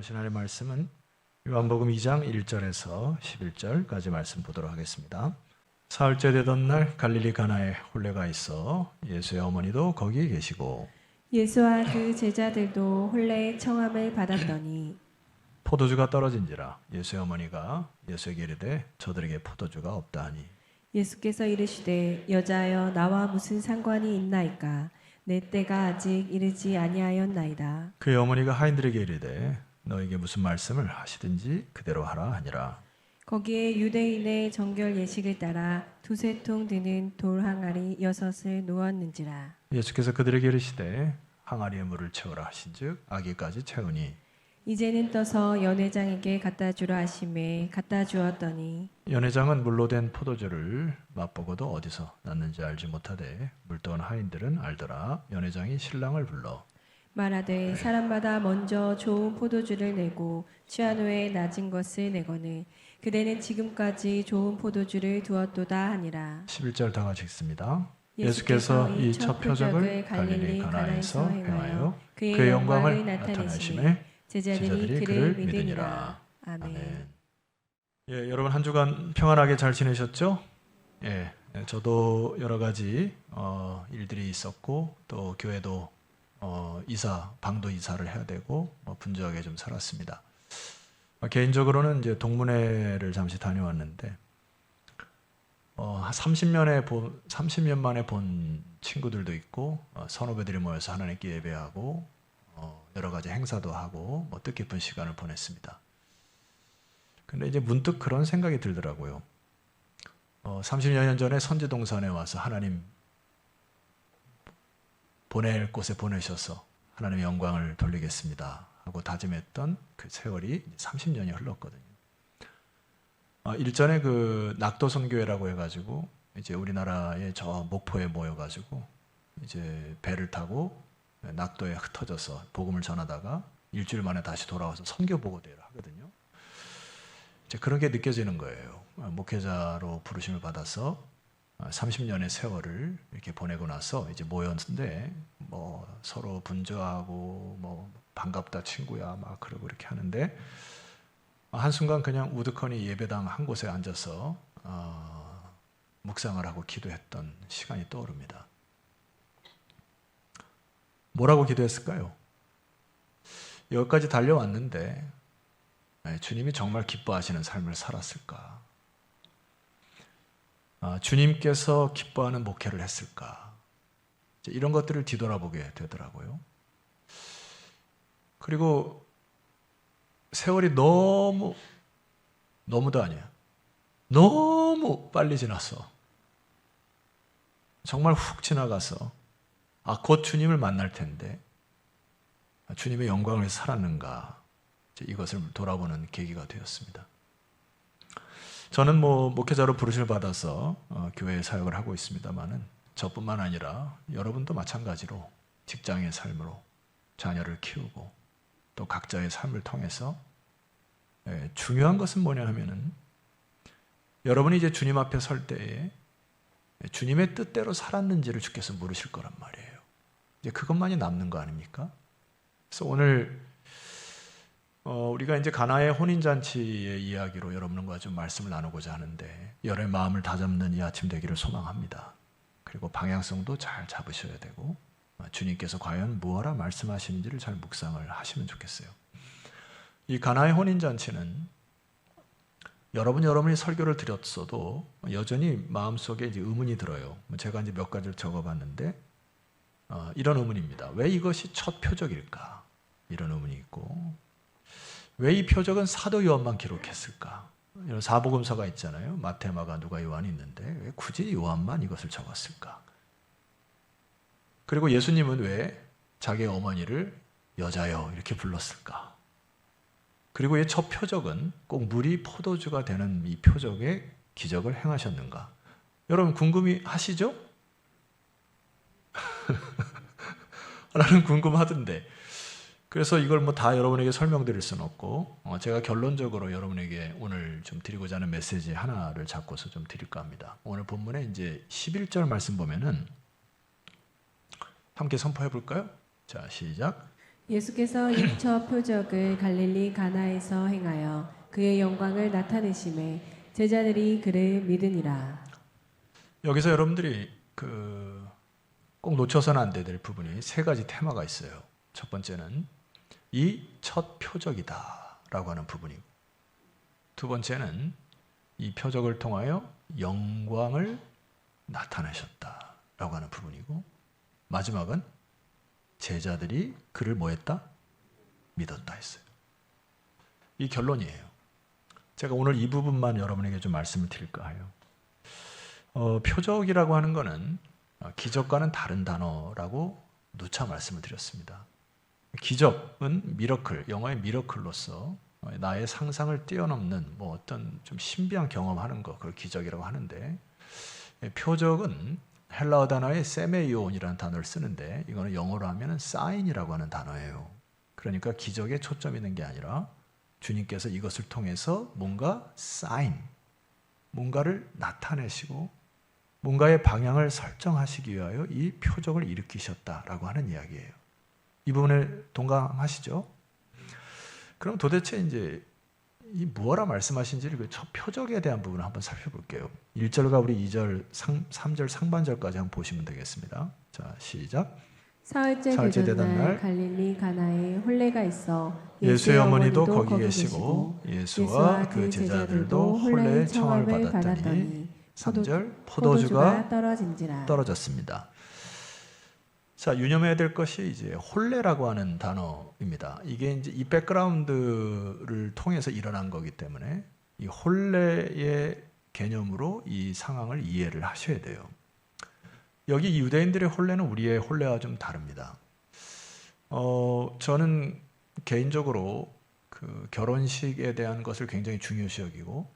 보신 하나님의 말씀은 요한복음 2장 1절에서 11절까지 말씀 보도록 하겠습니다. 사흘째 되던 날 갈릴리 가나에 혼례가 있어 예수의 어머니도 거기 계시고 예수와 그 제자들도 혼례의 청함을 받았더니 포도주가 떨어진지라 예수의 어머니가 예수에게 이르되 저들에게 포도주가 없다 하니 예수께서 이르시되 여자여 나와 무슨 상관이 있나이까 내 때가 아직 이르지 아니하였나이다. 그의 어머니가 하인들에게 이르되 너에게 무슨 말씀을 하시든지 그대로 하라 하니라. 거기에 유대인의 정결 예식을 따라 두세 통 드는 돌 항아리 6을 놓았는지라. 예수께서 그들에게 이르시되 항아리에 물을 채우라 하신즉 아기까지 채우니 이제는 떠서 연회장에게 갖다 주라 하심에 갖다 주었더니 연회장은 물로 된 포도주를 맛보고도 어디서 났는지 알지 못하되 물떠온 하인들은 알더라. 연회장이 신랑을 불러 말하되 사람마다 먼저 좋은 포도주를 내고 취한 후에 낮은 것을 내거늘 그대는 지금까지 좋은 포도주를 두었도다 하니라. 11절 다 같이 읽습니다. 예수께서 이 첫 표적을 갈릴리 가나에서 행하여 그의 영광을 나타내심에 제자들이 그를 믿으니라. 아멘. 예, 여러분 한 주간 평안하게 잘 지내셨죠? 예, 저도 여러 가지 일들이 있었고 또 교회도 방도 이사를 해야 되고 분주하게 좀 살았습니다. 개인적으로는 이제 동문회를 잠시 다녀왔는데 30년 만에 본 친구들도 있고 선후배들이 모여서 하나님께 예배하고 여러 가지 행사도 하고 뜻깊은 시간을 보냈습니다. 근데 이제 문득 그런 생각이 들더라고요. 30여 년 전에 선지동산에 와서 하나님 보낼 곳에 보내셔서 하나님의 영광을 돌리겠습니다 하고 다짐했던 그 세월이 30년이 흘렀거든요. 일전에 그 낙도선교회라고 해가지고 이제 우리나라의 저 목포에 모여가지고 이제 배를 타고 낙도에 흩어져서 복음을 전하다가 일주일 만에 다시 돌아와서 선교 보고대회를 하거든요. 이제 그런 게 느껴지는 거예요. 목회자로 부르심을 받아서 30년의 세월을 이렇게 보내고 나서 이제 모였는데 서로 분주하고 반갑다 친구야 막 그러고 이렇게 하는데 한순간 그냥 우두커니 예배당 한 곳에 앉아서 묵상을 하고 기도했던 시간이 떠오릅니다. 뭐라고 기도했을까요? 여기까지 달려왔는데 주님이 정말 기뻐하시는 삶을 살았을까? 주님께서 기뻐하는 목회를 했을까? 이런 것들을 뒤돌아보게 되더라고요. 그리고 세월이 너무도 아니야. 너무 빨리 지났어. 정말 훅 지나가서 곧 주님을 만날 텐데 주님의 영광을 살았는가? 이것을 돌아보는 계기가 되었습니다. 저는 목회자로 부르심을 받아서 교회 사역을 하고 있습니다만은 저뿐만 아니라 여러분도 마찬가지로 직장의 삶으로 자녀를 키우고 또 각자의 삶을 통해서 중요한 것은 뭐냐 하면은 여러분이 이제 주님 앞에 설 때에 주님의 뜻대로 살았는지를 주께서 물으실 거란 말이에요. 이제 그것만이 남는 거 아닙니까? 그래서 오늘 우리가 이제 가나의 혼인잔치의 이야기로 여러분과 좀 말씀을 나누고자 하는데 여러분의 마음을 다잡는 이 아침 되기를 소망합니다. 그리고 방향성도 잘 잡으셔야 되고 주님께서 과연 무엇라 말씀하시는지를 잘 묵상을 하시면 좋겠어요. 이 가나의 혼인잔치는 여러분이 설교를 드렸어도 여전히 마음속에 이제 의문이 들어요. 제가 이제 몇 가지를 적어봤는데 이런 의문입니다. 왜 이것이 첫 표적일까? 이런 의문이 있고 왜 이 표적은 사도 요한만 기록했을까? 이런 사복음서가 있잖아요. 마태, 마가, 누가, 요한이 있는데 왜 굳이 요한만 이것을 적었을까? 그리고 예수님은 왜 자기의 어머니를 여자여 이렇게 불렀을까? 그리고 이 첫 표적은 꼭 물이 포도주가 되는 이 표적의 기적을 행하셨는가? 여러분 궁금해하시죠? 나는 궁금하던데. 그래서 이걸 다 여러분에게 설명드릴 수는 없고 제가 결론적으로 여러분에게 오늘 좀 드리고자 하는 메시지 하나를 잡고서 좀 드릴까 합니다. 오늘 본문에 이제 11절 말씀 보면은 함께 선포해 볼까요? 자, 시작. 예수께서 이 첫 표적을 갈릴리 가나에서 행하여 그의 영광을 나타내심에 제자들이 그를 믿으니라. 여기서 여러분들이 꼭 놓쳐서는 안 될 부분이 세 가지 테마가 있어요. 첫 번째는 이 첫 표적이다라고 하는 부분이고, 두 번째는 이 표적을 통하여 영광을 나타내셨다라고 하는 부분이고, 마지막은 제자들이 그를 뭐 했다? 믿었다 했어요. 이 결론이에요. 제가 오늘 이 부분만 여러분에게 좀 말씀을 드릴까 해요. 표적이라고 하는 것은 기적과는 다른 단어라고 누차 말씀을 드렸습니다. 기적은 미러클, 영어의 미러클로서 나의 상상을 뛰어넘는 어떤 좀 신비한 경험하는 것, 그걸 기적이라고 하는데, 표적은 헬라어 단어의 세메이온이라는 단어를 쓰는데, 이거는 영어로 하면은 사인이라고 하는 단어예요. 그러니까 기적에 초점이 있는 게 아니라 주님께서 이것을 통해서 뭔가 사인, 뭔가를 나타내시고 뭔가의 방향을 설정하시기 위하여 이 표적을 일으키셨다라고 하는 이야기예요. 이 부분에 동감하시죠? 그럼 도대체 이제 이 무엇라 말씀하신지를 그 첫 표적에 대한 부분을 한번 살펴볼게요. 1절과 우리 2절, 3절 상반절까지 한번 보시면 되겠습니다. 자, 시작. 사흘째 되던 날 갈릴리 가나에 혼례가 있어 예수의 어머니도 거기 계시고 예수와 그 제자들도 혼례의 청함을 받았더니 3절 포도주가 떨어졌습니다. 자, 유념해야 될 것이 이제 혼례라고 하는 단어입니다. 이게 이제 이 백그라운드를 통해서 일어난 거기 때문에 이 혼례의 개념으로 이 상황을 이해를 하셔야 돼요. 여기 유대인들의 혼례는 우리의 혼례와 좀 다릅니다. 저는 개인적으로 그 결혼식에 대한 것을 굉장히 중요시 여기고,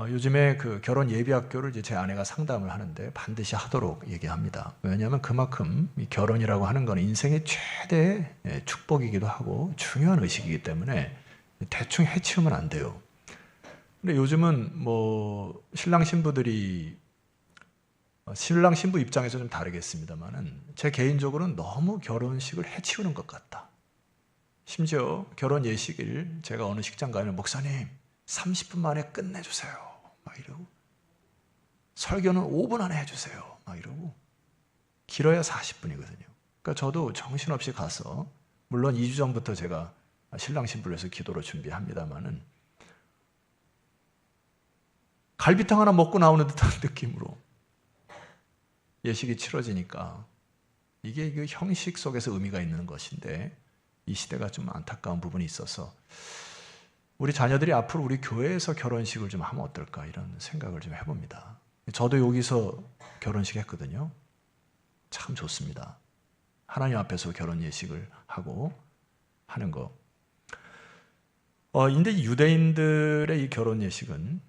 요즘에 그 결혼 예비학교를 이제 제 아내가 상담을 하는데 반드시 하도록 얘기합니다. 왜냐하면 그만큼 이 결혼이라고 하는 건 인생의 최대의 축복이기도 하고 중요한 의식이기 때문에 대충 해치우면 안 돼요. 근데 요즘은 신랑 신부 입장에서 좀 다르겠습니다만은 제 개인적으로는 너무 결혼식을 해치우는 것 같다. 심지어 결혼 예식일 제가 어느 식장 가면 목사님 30분 만에 끝내주세요 막 이러고, 설교는 5분 안에 해주세요 막 이러고, 길어야 40분이거든요. 그러니까 저도 정신없이 가서, 물론 2주 전부터 제가 신랑 신부를 해서 기도로 준비합니다만은 갈비탕 하나 먹고 나오는 듯한 느낌으로 예식이 치러지니까 이게 그 형식 속에서 의미가 있는 것인데, 이 시대가 좀 안타까운 부분이 있어서 우리 자녀들이 앞으로 우리 교회에서 결혼식을 좀 하면 어떨까 이런 생각을 좀 해봅니다. 저도 여기서 결혼식 했거든요. 참 좋습니다. 하나님 앞에서 결혼 예식을 하고 하는 거. 근데 유대인들의 이 결혼 예식은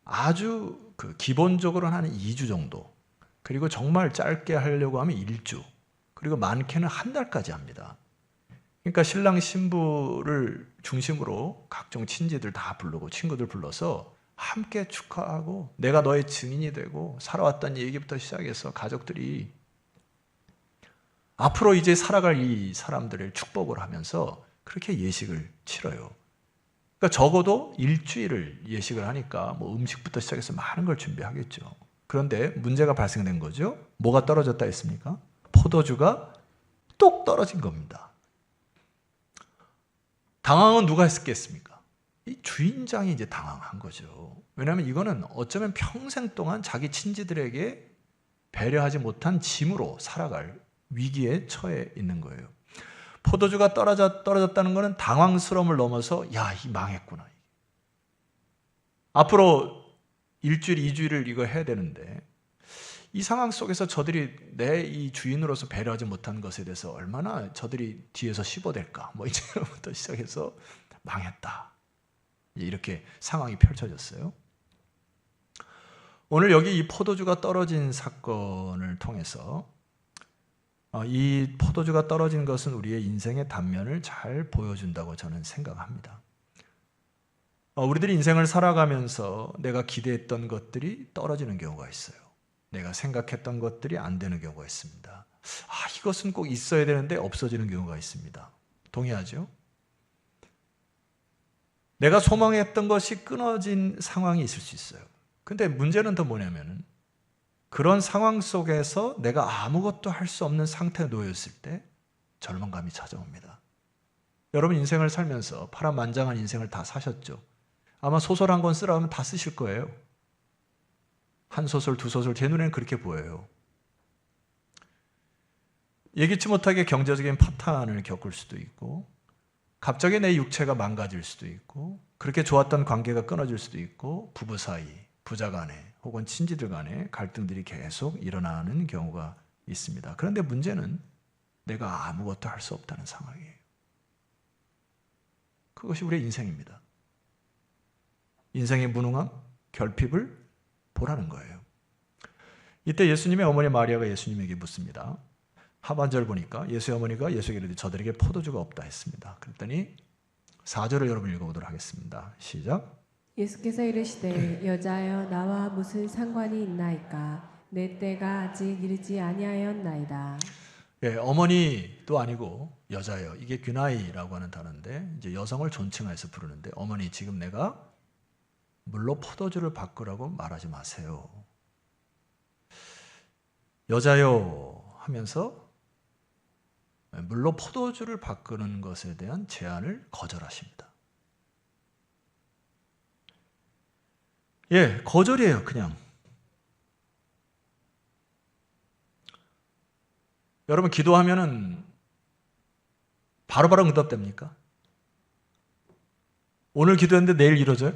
아주 기본적으로는 한 2주 정도, 그리고 정말 짧게 하려고 하면 1주, 그리고 많게는 한 달까지 합니다. 그러니까 신랑 신부를 중심으로 각종 친지들 다 부르고 친구들 불러서 함께 축하하고, 내가 너의 증인이 되고 살아왔던 얘기부터 시작해서 가족들이 앞으로 이제 살아갈 이 사람들을 축복을 하면서 그렇게 예식을 치러요. 그러니까 적어도 일주일을 예식을 하니까 음식부터 시작해서 많은 걸 준비하겠죠. 그런데 문제가 발생된 거죠. 뭐가 떨어졌다 했습니까? 포도주가 뚝 떨어진 겁니다. 당황은 누가 했겠습니까? 이 주인장이 이제 당황한 거죠. 왜냐하면 이거는 어쩌면 평생 동안 자기 친지들에게 배려하지 못한 짐으로 살아갈 위기에 처해 있는 거예요. 포도주가 떨어졌다는 것은 당황스러움을 넘어서 이 망했구나. 앞으로 일주일, 2주일을 이거 해야 되는데, 이 상황 속에서 저들이 내 이 주인으로서 배려하지 못한 것에 대해서 얼마나 저들이 뒤에서 씹어댈까, 이제부터 시작해서 망했다. 이렇게 상황이 펼쳐졌어요. 오늘 여기 이 포도주가 떨어진 사건을 통해서 이 포도주가 떨어진 것은 우리의 인생의 단면을 잘 보여준다고 저는 생각합니다. 우리들이 인생을 살아가면서 내가 기대했던 것들이 떨어지는 경우가 있어요. 내가 생각했던 것들이 안 되는 경우가 있습니다. 이것은 꼭 있어야 되는데 없어지는 경우가 있습니다. 동의하죠? 내가 소망했던 것이 끊어진 상황이 있을 수 있어요. 근데 문제는 더 뭐냐면은 그런 상황 속에서 내가 아무것도 할 수 없는 상태에 놓였을 때 절망감이 찾아옵니다. 여러분 인생을 살면서 파란만장한 인생을 다 사셨죠? 아마 소설 한 권 쓰라 하면 다 쓰실 거예요. 한 소설, 두 소설, 제 눈에는 그렇게 보여요. 예기치 못하게 경제적인 파탄을 겪을 수도 있고, 갑자기 내 육체가 망가질 수도 있고, 그렇게 좋았던 관계가 끊어질 수도 있고, 부부 사이, 부자 간에 혹은 친지들 간에 갈등들이 계속 일어나는 경우가 있습니다. 그런데 문제는 내가 아무것도 할 수 없다는 상황이에요. 그것이 우리의 인생입니다. 인생의 무능함, 결핍을 보라는 거예요. 이때 예수님의 어머니 마리아가 예수님에게 묻습니다. 하반절 보니까 예수의 어머니가 예수에게 이르되 저들에게 포도주가 없다 했습니다. 그랬더니 4절을 여러분 읽어보도록 하겠습니다. 시작. 예수께서 이르시되 여자여 나와 무슨 상관이 있나이까 내 때가 아직 이르지 아니하였나이다. 예, 어머니도 아니고 여자예요. 이게 귀나이라고 하는 단어인데 이제 여성을 존칭해서 부르는데 어머니 지금 내가 물로 포도주를 바꾸라고 말하지 마세요. 여자요 하면서 물로 포도주를 바꾸는 것에 대한 제안을 거절하십니다. 예, 거절이에요, 그냥. 여러분 기도하면은 바로바로 응답됩니까? 오늘 기도했는데 내일 이루어져요?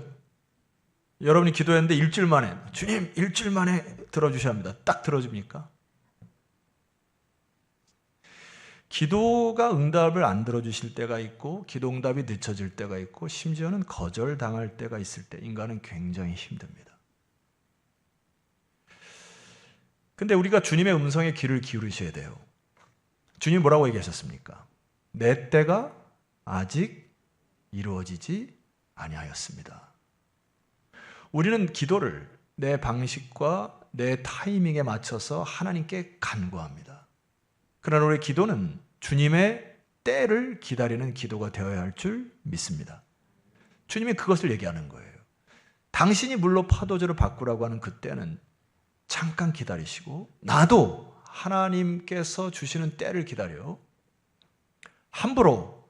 여러분이 기도했는데 일주일 만에 주님 일주일 만에 들어주셔야 합니다. 딱 들어줍니까? 기도가 응답을 안 들어주실 때가 있고 기도 응답이 늦춰질 때가 있고 심지어는 거절당할 때가 있을 때 인간은 굉장히 힘듭니다. 근데 우리가 주님의 음성에 귀를 기울이셔야 돼요. 주님 뭐라고 얘기하셨습니까? 내 때가 아직 이루어지지 아니하였습니다. 우리는 기도를 내 방식과 내 타이밍에 맞춰서 하나님께 간구합니다. 그러나 우리의 기도는 주님의 때를 기다리는 기도가 되어야 할 줄 믿습니다. 주님이 그것을 얘기하는 거예요. 당신이 물로 포도주를 바꾸라고 하는 그때는 잠깐 기다리시고 나도 하나님께서 주시는 때를 기다려 함부로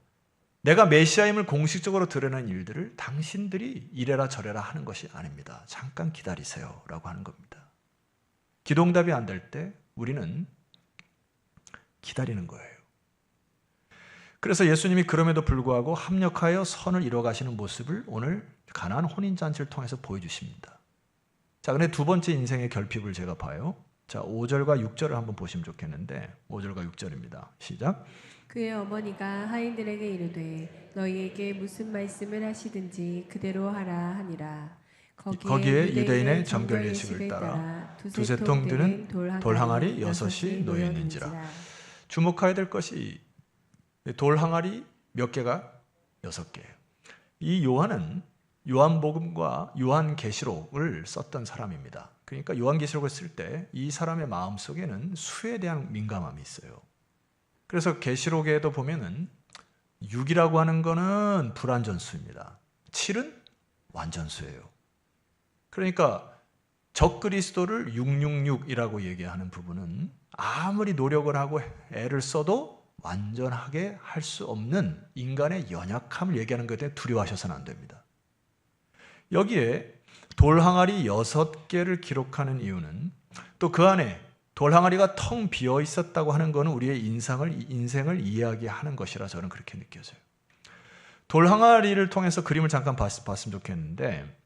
내가 메시아임을 공식적으로 드러내는 일들을 당신들이 이래라 저래라 하는 것이 아닙니다. 잠깐 기다리세요 라고 하는 겁니다. 기도응답이 안 될 때 우리는 기다리는 거예요. 그래서 예수님이 그럼에도 불구하고 합력하여 선을 이뤄가시는 모습을 오늘 가나안 혼인잔치를 통해서 보여주십니다. 자, 근데 두 번째 인생의 결핍을 제가 봐요. 자, 5절과 6절을 한번 보시면 좋겠는데 5절과 6절입니다. 시작. 그의 어머니가 하인들에게 이르되 너희에게 무슨 말씀을 하시든지 그대로 하라 하니라. 거기에 유대인의 정결 예식을 따라 두세 통 드는 돌 항아리 6이 놓여 있는지라. 주목해야 될 것이 돌 항아리 몇 개가? 6개예요. 이 요한은 요한복음과 요한계시록을 썼던 사람입니다. 그러니까 요한계시록을 쓸 때 이 사람의 마음속에는 수에 대한 민감함이 있어요. 그래서 계시록에도 보면은 6이라고 하는 거는 불완전수입니다. 7은 완전수예요. 그러니까 적그리스도를 666이라고 얘기하는 부분은 아무리 노력을 하고 애를 써도 완전하게 할 수 없는 인간의 연약함을 얘기하는 것에 대해 두려워하셔서는 안 됩니다. 여기에 돌 항아리 6개를 기록하는 이유는 또 그 안에 돌 항아리가 텅 비어 있었다고 하는 것은 우리의 인생을 이야기하는 것이라 저는 그렇게 느껴져요. 돌 항아리를 통해서 그림을 잠깐 봤으면 좋겠는데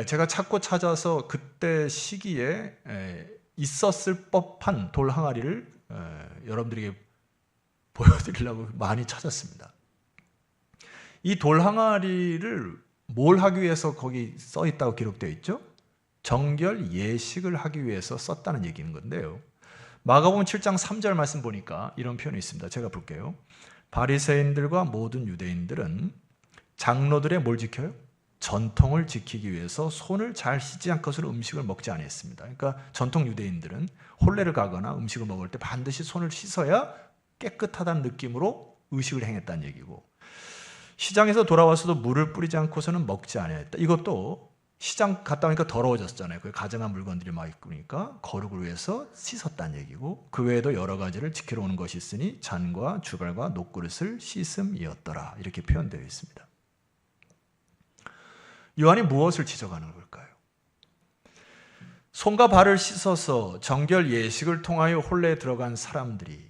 제가 찾아서 그때 시기에 있었을 법한 돌 항아리를 여러분들에게 보여드리려고 많이 찾았습니다. 이 돌 항아리를 뭘 하기 위해서 거기 써 있다고 기록되어 있죠? 정결 예식을 하기 위해서 썼다는 얘기인 건데요. 마가복음 7장 3절 말씀 보니까 이런 표현이 있습니다. 제가 볼게요. 바리새인들과 모든 유대인들은 장로들의 뭘 지켜요? 전통을 지키기 위해서 손을 잘 씻지 않고서는 음식을 먹지 않았습니다. 그러니까 전통 유대인들은 혼례를 가거나 음식을 먹을 때 반드시 손을 씻어야 깨끗하다는 느낌으로 의식을 행했다는 얘기고, 시장에서 돌아와서도 물을 뿌리지 않고서는 먹지 않았다. 이것도 시장 갔다 오니까 더러워졌잖아요. 그 가정한 물건들이 막 있으니까 거룩을 위해서 씻었다는 얘기고, 그 외에도 여러 가지를 지키러 오는 것이 있으니 잔과 주갈과 녹그릇을 씻음이었더라. 이렇게 표현되어 있습니다. 요한이 무엇을 지적하는 걸까요? 손과 발을 씻어서 정결 예식을 통하여 혼례에 들어간 사람들이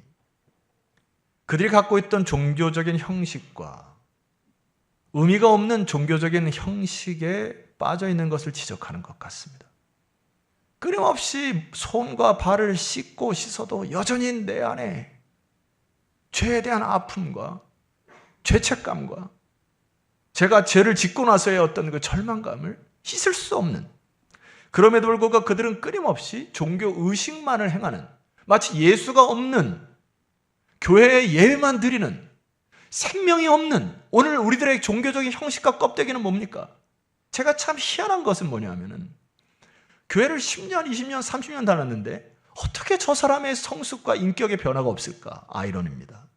그들이 갖고 있던 종교적인 형식과 의미가 없는 종교적인 형식에 빠져 있는 것을 지적하는 것 같습니다. 끊임없이 손과 발을 씻고 씻어도 여전히 내 안에 죄에 대한 아픔과 죄책감과 제가 죄를 짓고 나서의 어떤 그 절망감을 씻을 수 없는, 그럼에도 불구하고 그들은 끊임없이 종교 의식만을 행하는, 마치 예수가 없는 교회의 예배만 드리는, 생명이 없는, 오늘 우리들의 종교적인 형식과 껍데기는 뭡니까? 제가 참 희한한 것은 뭐냐면은 교회를 10년, 20년, 30년 다녔는데 어떻게 저 사람의 성숙과 인격의 변화가 없을까? 아이러니입니다.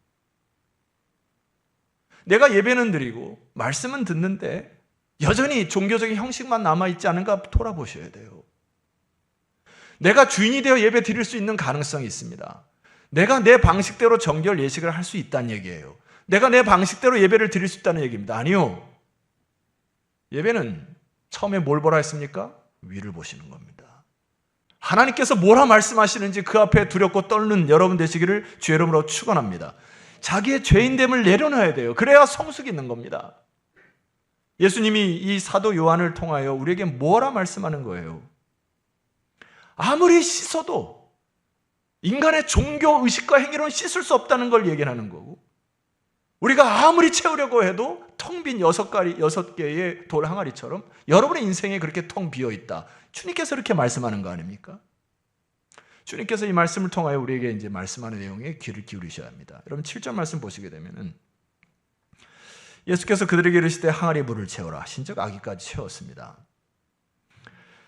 내가 예배는 드리고 말씀은 듣는데 여전히 종교적인 형식만 남아있지 않은가 돌아보셔야 돼요. 내가 주인이 되어 예배 드릴 수 있는 가능성이 있습니다. 내가 내 방식대로 정결 예식을 할 수 있다는 얘기예요. 내가 내 방식대로 예배를 드릴 수 있다는 얘기입니다. 아니요. 예배는 처음에 뭘 보라 했습니까? 위를 보시는 겁니다. 하나님께서 뭐라 말씀하시는지 그 앞에 두렵고 떨는 여러분 되시기를 주의 이름으로 축원합니다. 자기의 죄인됨을 내려놔야 돼요. 그래야 성숙이 있는 겁니다. 예수님이 이 사도 요한을 통하여 우리에게 뭐라 말씀하는 거예요? 아무리 씻어도 인간의 종교 의식과 행위로는 씻을 수 없다는 걸 얘기하는 거고, 우리가 아무리 채우려고 해도 텅 빈 6개의 돌 항아리처럼 여러분의 인생에 그렇게 텅 비어 있다. 주님께서 이렇게 말씀하는 거 아닙니까? 주님께서 이 말씀을 통하여 우리에게 이제 말씀하는 내용에 귀를 기울이셔야 합니다. 여러분 7절 말씀 보시게 되면은 예수께서 그들에게 이르시되 항아리 물을 채우라 하신즉 아기까지 채웠습니다.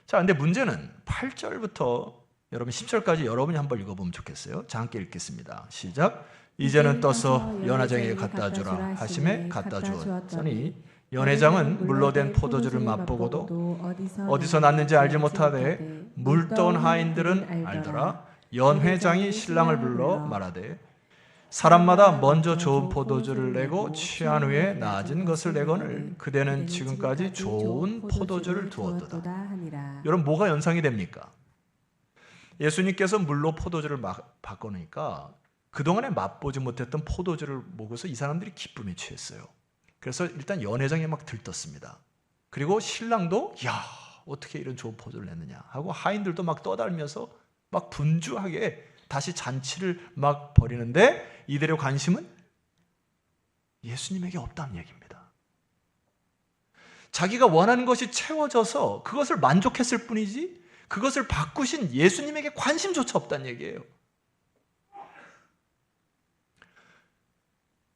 자, 근데 문제는 8절부터 여러분 10절까지 여러분이 한번 읽어보면 좋겠어요. 자, 함께 읽겠습니다. 시작. 이제는 떠서 연회장에게 갖다 주라 하심에 갖다 주었더니 연회장은 물로 된 포도주를 맛보고도 어디서 났는지 알지 못하되 물떠온 하인들은 알더라. 연회장이 신랑을 불러 말하되 사람마다 먼저 좋은 포도주를 내고 취한 후에 낮은 것을 내거늘 그대는 지금까지 좋은 포도주를 두었도다. 여러분 뭐가 연상이 됩니까? 예수님께서 물로 포도주를 바꾸니까 그동안에 맛보지 못했던 포도주를 먹어서 이 사람들이 기쁨에 취했어요. 그래서 일단 연회장에 막 들떴습니다. 그리고 신랑도 야 어떻게 이런 좋은 포도를 냈느냐 하고 하인들도 막 떠들면서 막 분주하게 다시 잔치를 막 벌이는데 이들의 관심은 예수님에게 없다는 얘기입니다. 자기가 원하는 것이 채워져서 그것을 만족했을 뿐이지 그것을 바꾸신 예수님에게 관심조차 없다는 얘기예요.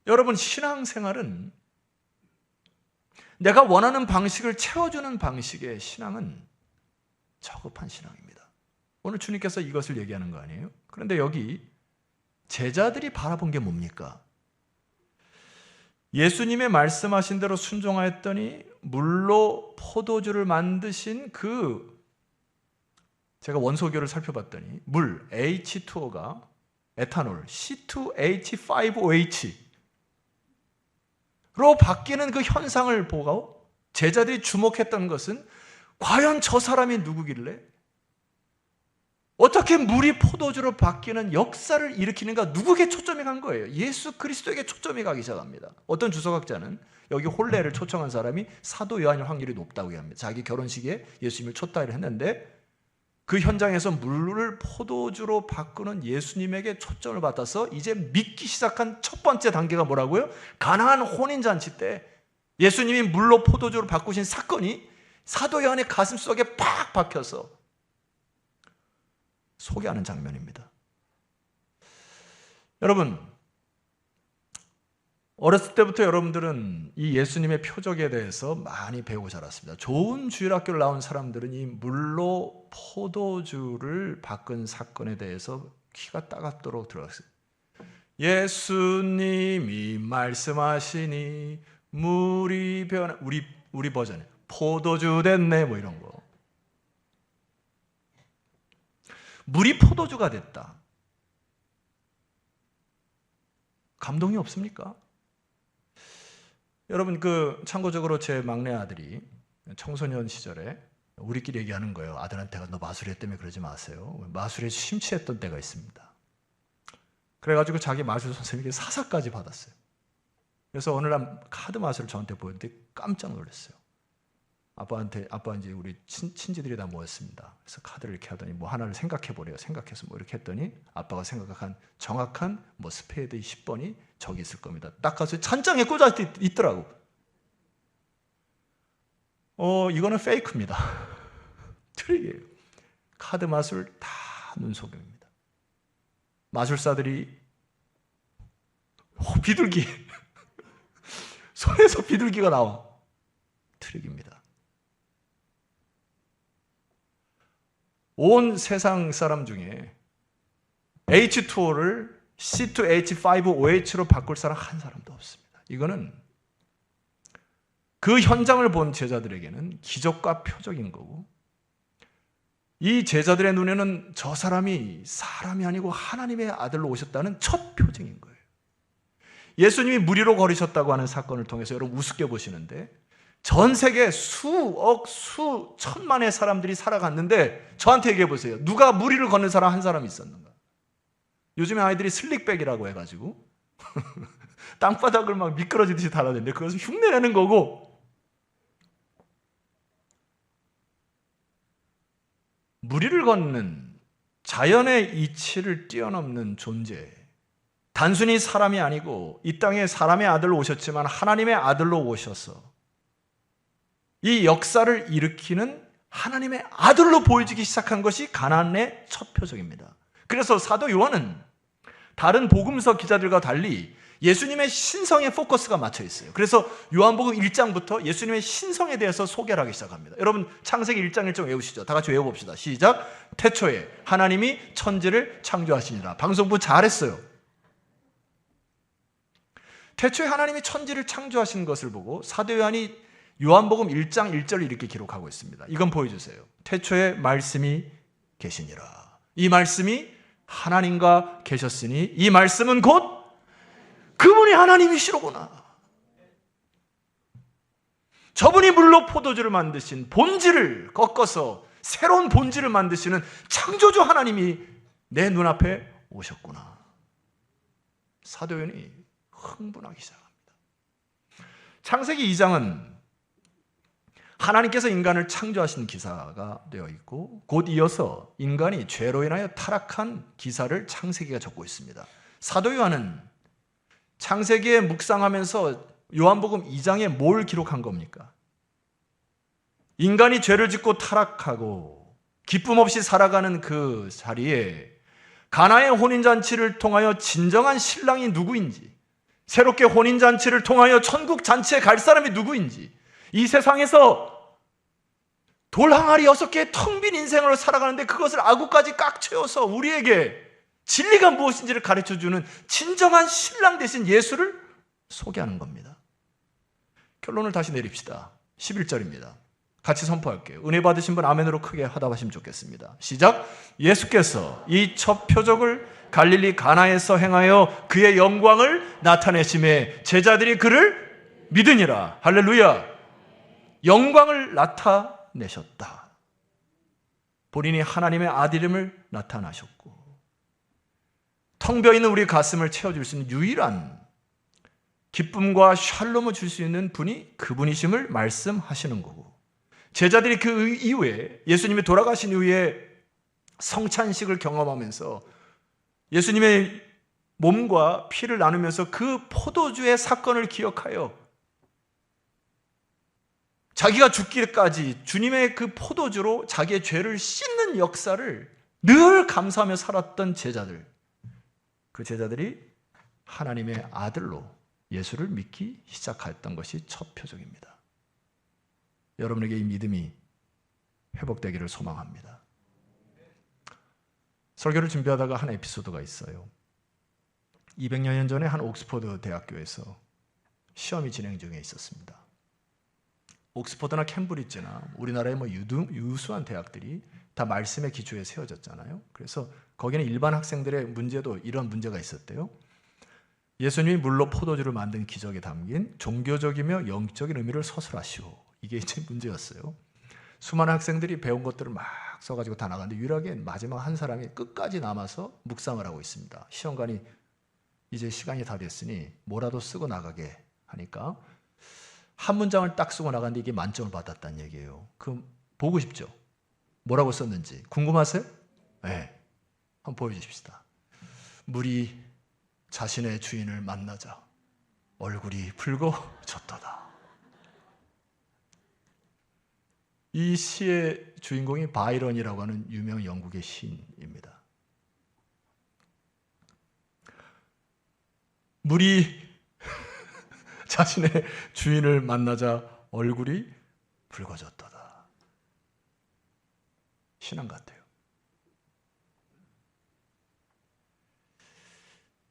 여러분 신앙생활은 내가 원하는 방식을 채워주는 방식의 신앙은 저급한 신앙입니다. 오늘 주님께서 이것을 얘기하는 거 아니에요? 그런데 여기 제자들이 바라본 게 뭡니까? 예수님의 말씀하신 대로 순종하였더니 물로 포도주를 만드신 제가 원소교를 살펴봤더니 물 H2O가 에탄올 C2H5OH 로 바뀌는 그 현상을 보고 제자들이 주목했던 것은 과연 저 사람이 누구길래 어떻게 물이 포도주로 바뀌는 역사를 일으키는가, 누구에게 초점이 간 거예요? 예수 그리스도에게 초점이 가기 시작합니다. 어떤 주석학자는 여기 혼례를 초청한 사람이 사도 요한일 확률이 높다고 합니다. 자기 결혼식에 예수님을 초대를 했는데 그 현장에서 물을 포도주로 바꾸는 예수님에게 초점을 받아서 이제 믿기 시작한 첫 번째 단계가 뭐라고요? 가나안 혼인잔치 때 예수님이 물로 포도주로 바꾸신 사건이 사도 요한의 가슴속에 팍 박혀서 소개하는 장면입니다. 여러분 어렸을 때부터 여러분들은 이 예수님의 표적에 대해서 많이 배우고 자랐습니다. 좋은 주일학교를 나온 사람들은 이 물로 포도주를 바꾼 사건에 대해서 귀가 따갑도록 들어갔어요. 예수님이 말씀하시니 물이 변하, 우리 버전에 포도주 됐네 뭐 이런 거. 물이 포도주가 됐다. 감동이 없습니까? 여러분, 참고적으로 제 막내 아들이 청소년 시절에 우리끼리 얘기하는 거예요. 아들한테가 너 마술했다며 그러지 마세요. 마술에 심취했던 때가 있습니다. 그래가지고 자기 마술 선생님에게 사사까지 받았어요. 그래서 어느 날 카드 마술을 저한테 보였는데 깜짝 놀랐어요. 아빠 이제 우리 친지들이 다 모였습니다. 그래서 카드를 이렇게 하더니 뭐 하나를 생각해 보래요. 생각해서 뭐 이렇게 했더니 아빠가 생각한 정확한 뭐 스페이드의 10번이 저기 있을 겁니다. 딱 가서 찬장에 꽂아 있더라고. 이거는 페이크입니다. 트릭이에요. 카드 마술 다 눈속임입니다. 마술사들이 비둘기 손에서 비둘기가 나와. 트릭입니다. 온 세상 사람 중에 H2O를 C2H5OH로 바꿀 사람 한 사람도 없습니다. 이거는 그 현장을 본 제자들에게는 기적과 표적인 거고, 이 제자들의 눈에는 저 사람이 사람이 아니고 하나님의 아들로 오셨다는 첫 표징인 거예요. 예수님이 무리로 걸으셨다고 하는 사건을 통해서 여러분 우습게 보시는데, 전 세계 수억, 수천만의 사람들이 살아갔는데 저한테 얘기해 보세요. 누가 무리를 걷는 사람 한 사람이 있었는가? 요즘에 아이들이 슬릭백이라고 해가지고 땅바닥을 막 미끄러지듯이 달아내는데 그것을 흉내내는 거고, 무리를 걷는 자연의 이치를 뛰어넘는 존재, 단순히 사람이 아니고 이 땅에 사람의 아들로 오셨지만 하나님의 아들로 오셔서 이 역사를 일으키는 하나님의 아들로 보여지기 시작한 것이 가나안의 첫 표적입니다. 그래서 사도 요한은 다른 복음서 기자들과 달리 예수님의 신성에 포커스가 맞춰 있어요. 그래서 요한복음 1장부터 예수님의 신성에 대해서 소개를 하기 시작합니다. 여러분 창세기 1장 1절 외우시죠. 다 같이 외워봅시다. 시작. 태초에 하나님이 천지를 창조하시니라. 방송부 잘했어요. 태초에 하나님이 천지를 창조하신 것을 보고 사도 요한이 요한복음 1장 1절을 이렇게 기록하고 있습니다. 이건 보여주세요. 태초에 말씀이 계시니라. 이 말씀이 하나님과 계셨으니 이 말씀은 곧 그분이 하나님이시로구나. 저분이 물로 포도주를 만드신 본질을 꺾어서 새로운 본질을 만드시는 창조주 하나님이 내 눈앞에 오셨구나. 사도연이 흥분하기 시작합니다. 창세기 2장은 하나님께서 인간을 창조하신 기사가 되어 있고, 곧 이어서 인간이 죄로 인하여 타락한 기사를 창세기가 적고 있습니다. 사도 요한은 창세기에 묵상하면서 요한복음 2장에 뭘 기록한 겁니까? 인간이 죄를 짓고 타락하고 기쁨 없이 살아가는 그 자리에 가나의 혼인잔치를 통하여 진정한 신랑이 누구인지, 새롭게 혼인잔치를 통하여 천국 잔치에 갈 사람이 누구인지, 이 세상에서 돌 항아리 6개의 텅 빈 인생으로 살아가는데 그것을 아구까지 꽉 채워서 우리에게 진리가 무엇인지를 가르쳐주는 진정한 신랑 되신 예수를 소개하는 겁니다. 결론을 다시 내립시다. 11절입니다. 같이 선포할게요. 은혜 받으신 분 아멘으로 크게 화답하시면 좋겠습니다. 시작. 예수께서 이 첫 표적을 갈릴리 가나에서 행하여 그의 영광을 나타내심에 제자들이 그를 믿으니라. 할렐루야. 영광을 나타내셨다. 본인이 하나님의 아들임을 나타나셨고, 텅 비어있는 우리 가슴을 채워줄 수 있는 유일한 기쁨과 샬롬을 줄 수 있는 분이 그분이심을 말씀하시는 거고, 제자들이 그 이후에 예수님이 돌아가신 이후에 성찬식을 경험하면서 예수님의 몸과 피를 나누면서 그 포도주의 사건을 기억하여 자기가 죽기까지 주님의 그 포도주로 자기의 죄를 씻는 역사를 늘 감사하며 살았던 제자들, 그 제자들이 하나님의 아들로 예수를 믿기 시작했던 것이 첫 표적입니다. 여러분에게 이 믿음이 회복되기를 소망합니다. 설교를 준비하다가 한 에피소드가 있어요. 200여 년 전에 한 옥스퍼드 대학교에서 시험이 진행 중에 있었습니다. 옥스퍼드나 캠브리지나 우리나라의 유수한 대학들이 다 말씀의 기초에 세워졌잖아요. 그래서 거기는 일반 학생들의 문제도 이런 문제가 있었대요. 예수님이 물로 포도주를 만든 기적에 담긴 종교적이며 영적인 의미를 서술하시오. 이게 이제 문제였어요. 수많은 학생들이 배운 것들을 막 써가지고 다 나갔는데 유일하게 마지막 한 사람이 끝까지 남아서 묵상을 하고 있습니다. 시험관이 이제 시간이 다 됐으니 뭐라도 쓰고 나가게 하니까 한 문장을 딱 쓰고 나갔는데 이게 만점을 받았다는 얘기예요. 그럼 보고 싶죠? 뭐라고 썼는지 궁금하세요? 네, 한번 보여주십시다. 물이 자신의 주인을 만나자 얼굴이 붉어졌도다. 이 시의 주인공이 바이런이라고 하는 유명 영국의 시인입니다. 물이 자신의 주인을 만나자 얼굴이 붉어졌도다. 신앙 같아요.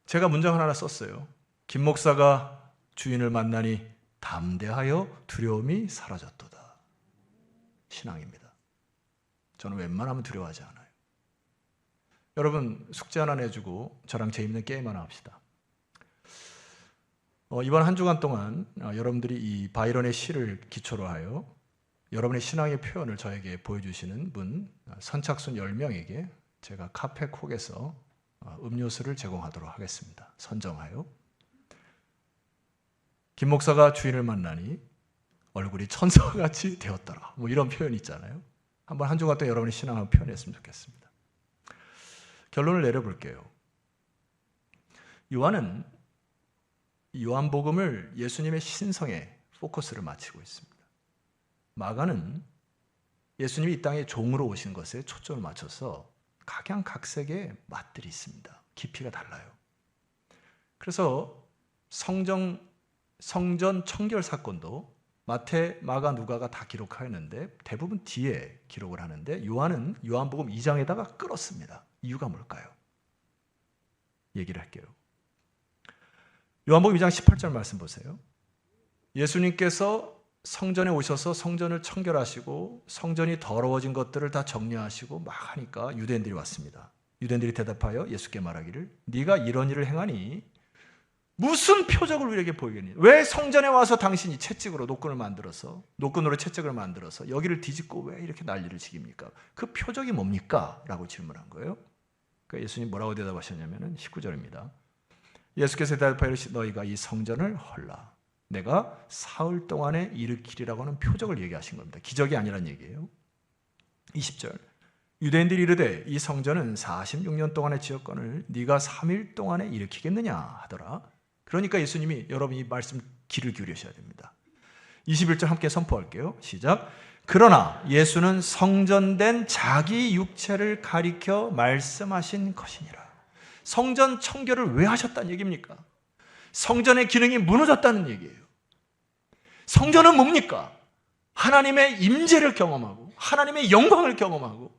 제가 문장을 하나 썼어요. 김 목사가 주인을 만나니 담대하여 두려움이 사라졌도다. 신앙입니다. 저는 웬만하면 두려워하지 않아요. 여러분 숙제 하나 내주고 저랑 재밌는 게임 하나 합시다. 이번 한 주간 동안 여러분들이 이 바이런의 시를 기초로 하여 여러분의 신앙의 표현을 저에게 보여주시는 분 선착순 10명에게 제가 카페콕에서 음료수를 제공하도록 하겠습니다. 선정하여 김 목사가 주인을 만나니 얼굴이 천사같이 되었더라. 뭐 이런 표현이 있잖아요. 한번 한 주간 동안 여러분의 신앙을 표현했으면 좋겠습니다. 결론을 내려볼게요. 요한은 요한복음을 예수님의 신성에 포커스를 맞추고 있습니다. 마가는 예수님이 이 땅에 종으로 오신 것에 초점을 맞춰서 각양각색의 맛들이 있습니다. 깊이가 달라요. 그래서 성전 청결 사건도 마태, 마가, 누가가 다 기록하였는데 대부분 뒤에 기록을 하는데 요한은 요한복음 2장에다가 끌었습니다. 이유가 뭘까요? 얘기를 할게요. 요한복음 2장 18절 말씀 보세요. 예수님께서 성전에 오셔서 성전을 청결하시고 성전이 더러워진 것들을 다 정리하시고 막 하니까 유대인들이 왔습니다. 유대인들이 대답하여 예수께 말하기를 네가 이런 일을 행하니 무슨 표적을 우리에게 보이겠니? 왜 성전에 와서 당신이 채찍으로 노끈으로 채찍을 만들어서 여기를 뒤집고 왜 이렇게 난리를 지깁니까? 그 표적이 뭡니까? 라고 질문한 거예요. 그러니까 예수님 뭐라고 대답하셨냐면 19절입니다. 예수께서 대답하여 너희가 이 성전을 헐라. 내가 사흘 동안에 일으키리라고 하는 표적을 얘기하신 겁니다. 기적이 아니란 얘기예요. 20절 유대인들이 이르되 이 성전은 46년 동안의 지역권을 네가 3일 동안에 일으키겠느냐 하더라. 그러니까 예수님이 여러분 이 말씀 귀를 기울이셔야 됩니다. 21절 함께 선포할게요. 시작. 그러나 예수는 성전된 자기 육체를 가리켜 말씀하신 것이니라. 성전 청결을 왜 하셨다는 얘기입니까? 성전의 기능이 무너졌다는 얘기예요. 성전은 뭡니까? 하나님의 임재를 경험하고 하나님의 영광을 경험하고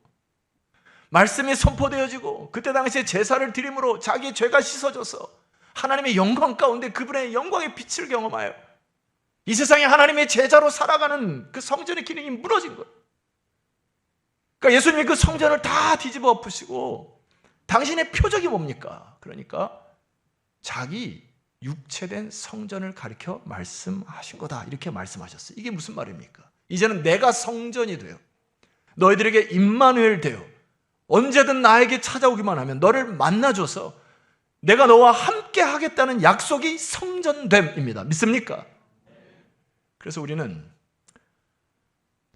말씀이 선포되어지고 그때 당시에 제사를 드림으로 자기의 죄가 씻어져서 하나님의 영광 가운데 그분의 영광의 빛을 경험하여 이 세상에 하나님의 제자로 살아가는 그 성전의 기능이 무너진 거예요. 그러니까 예수님이 그 성전을 다 뒤집어 엎으시고 당신의 표적이 뭡니까? 그러니까 자기 육체된 성전을 가리켜 말씀하신 거다. 이렇게 말씀하셨어요. 이게 무슨 말입니까? 이제는 내가 성전이 돼요. 너희들에게 임마누엘 되어 언제든 나에게 찾아오기만 하면 너를 만나줘서 내가 너와 함께 하겠다는 약속이 성전됨입니다. 믿습니까? 그래서 우리는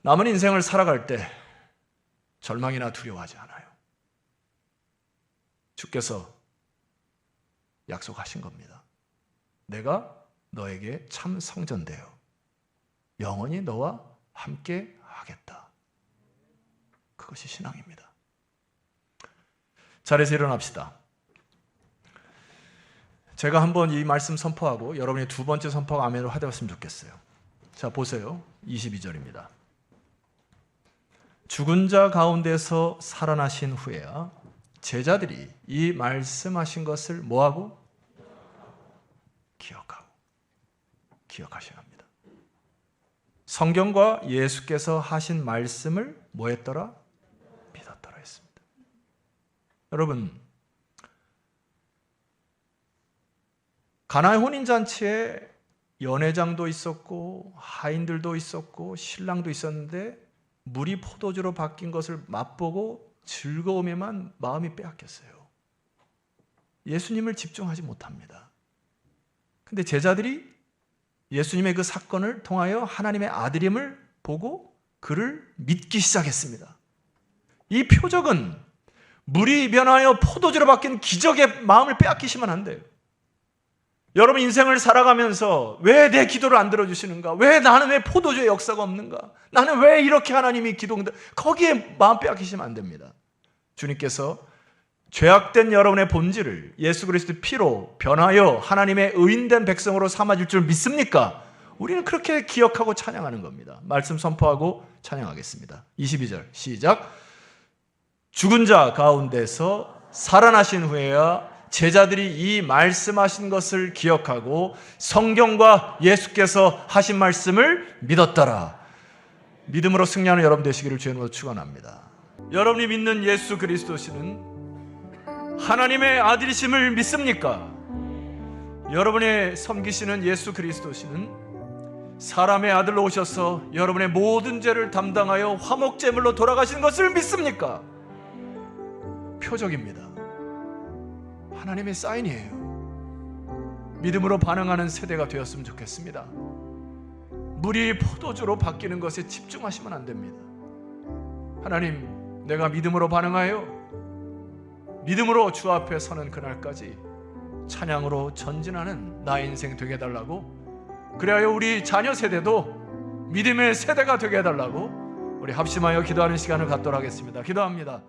남은 인생을 살아갈 때 절망이나 두려워하지 않아요. 주께서 약속하신 겁니다. 내가 너에게 참 성전되어 영원히 너와 함께 하겠다. 그것이 신앙입니다. 자리에서 일어납시다. 제가 한번 이 말씀 선포하고 여러분이 두 번째 선포가 아멘으로 하되었으면 좋겠어요. 자, 보세요. 22절입니다. 죽은 자 가운데서 살아나신 후에야 제자들이 이 말씀하신 것을 뭐하고? 기억하셔야 합니다. 성경과 예수께서 하신 말씀을 뭐 했더라? 믿었더라 했습니다. 여러분, 가나의 혼인잔치에 연회장도 있었고 하인들도 있었고 신랑도 있었는데 물이 포도주로 바뀐 것을 맛보고 즐거움에만 마음이 빼앗겼어요. 예수님을 집중하지 못합니다. 근데 제자들이 예수님의 그 사건을 통하여 하나님의 아들임을 보고 그를 믿기 시작했습니다. 이 표적은 물이 변하여 포도주로 바뀐 기적의 마음을 빼앗기시면 안 돼요. 여러분 인생을 살아가면서 왜 내 기도를 안 들어주시는가? 나는 왜 포도주의 역사가 없는가? 나는 왜 이렇게 하나님이 기도한다? 거기에 마음 빼앗기시면 안 됩니다. 주님께서 죄악된 여러분의 본질을 예수 그리스도의 피로 변하여 하나님의 의인된 백성으로 삼아줄 줄 믿습니까? 우리는 그렇게 기억하고 찬양하는 겁니다. 말씀 선포하고 찬양하겠습니다. 22절 시작. 죽은 자 가운데서 살아나신 후에야 제자들이 이 말씀하신 것을 기억하고 성경과 예수께서 하신 말씀을 믿었더라. 믿음으로 승리하는 여러분 되시기를 주의 이름으로 축원합니다. 여러분이 믿는 예수 그리스도시는 하나님의 아들이심을 믿습니까? 여러분의 섬기시는 예수 그리스도시는 사람의 아들로 오셔서 여러분의 모든 죄를 담당하여 화목제물로 돌아가신 것을 믿습니까? 표적입니다. 하나님의 사인이에요. 믿음으로 반응하는 세대가 되었으면 좋겠습니다. 물이 포도주로 바뀌는 것에 집중하시면 안 됩니다. 하나님, 내가 믿음으로 반응하여 믿음으로 주 앞에 서는 그날까지 찬양으로 전진하는 나의 인생 되게 해달라고, 그래야 우리 자녀 세대도 믿음의 세대가 되게 해달라고 우리 합심하여 기도하는 시간을 갖도록 하겠습니다. 기도합니다.